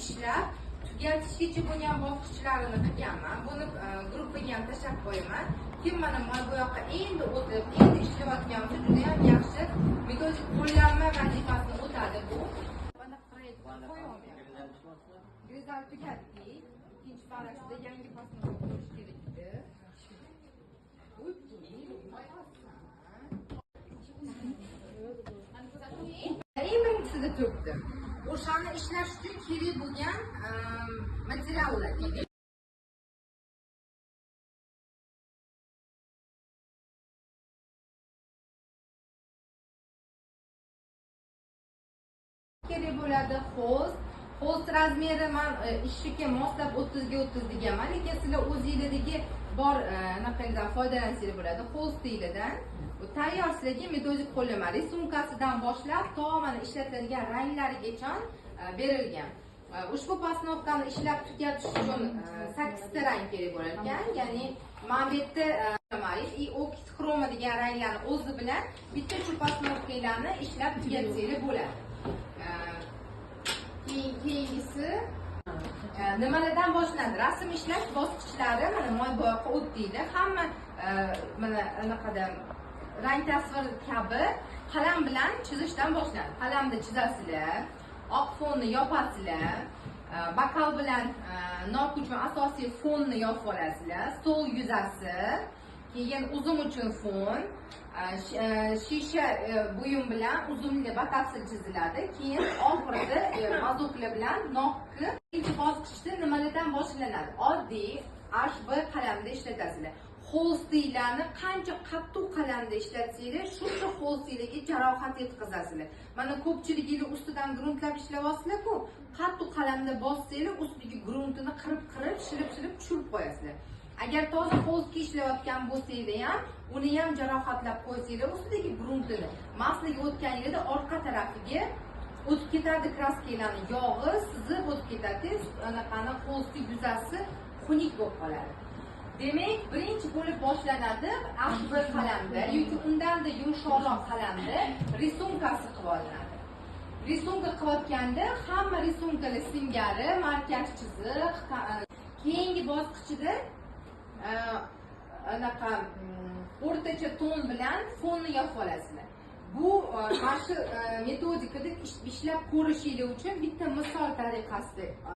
ishlab tugatishgacha bo'lgan bosqichlarini qilganman. Buni gruppaga ham tashlab qo'yaman. Kim mana bu yoqqa endi o'tib, endi ishlayotgan bo'lsa juda ham yaxshi metodik qo'llanma vazifasini o'tadi bu. Mana proyekt qo'yolmayapman. Go'zal tugatdik. Ikkinchi parasida yangi fasl qurish kerak edi. Birinchisi to'kdim. O'shani ishlash uchun kerak bo'lgan materiallar. Kerak bo'ladi host razmeri men ishga moslab 30 ga 30 deganman, lekin sizlar o'zinglardagi bor anaqadan foydalansanglar bo'ladi. Host deyiladigan bu tayyor sizlarga metodik qo'llanma sumkasidan boshlab to mana ishlatiladigan ranglarigacha berilgan. Ushbu postanovkani ishlab tugatish uchun 8 ta rang kerak bo'lar ekan. Ya'ni mana bu yerda oks xroma degan ranglarni o'zi bilan bitta shu postanovkalarni ishlab tugatsanglar bo'ladi. Keyingisi nimalardan boshlanadi? Rasm ishlash bosqichlari mana moy boyoqqa o'tdinglar. Hamma mana anaqada rang tasvir kabi qalam bilan chizishdan boshlanadi. Qalamda chizasizlar, oq fonni yopasizlar, bakal bilan nokuchma asosiy fonni yopib olasizlar, stol yuzasi, keyin uzum uchun fon, shisha buyum bilan uzumli batafsil chiziladi. Keyin oxirida mazoklar bilan nokni. Ikkinchi bosqichda nimalardan boshlanadi? Oddiy HB qalamda ishlatasizlar. Holstiylarni qancha qattiq qalamda ishlatsanglar, shuncha holstiylarga jarohat yetkazasizlar. Mana ko'pchiliginglar ustidan gruntlab ishlayapsizlar-ku, qattiq qalamda bossanglar, ustiga gruntini qirib-qirib, shilib-shilib tushirib qo'yasizlar. Agar toza holstga ishlayotgan bo'lsanglar ham, uni ham jarohatlab qo'ysanglar, ustidagi gruntini maslaga o'tgan yerda orqa tarafiga o'tib ketadi, kraskalarni yog'i sizib o'tib ketadi, anaqani holsti yuzasi xunuk bo'lib qoladi. Demak, birinchi bo'lib boshlanadi HB qalamda yoki undanda yumshoqroq qalamda risumkasi qilib olinadi. Risumka qilayotganda hamma risumkalar singari, markaj chiziq, keyingi bosqichida anaqa o'rtacha ton bilan fonni yopib olasizlar. Bu mana shu metodikada ishlab ko'rishinglar uchun bitta misol tariqasida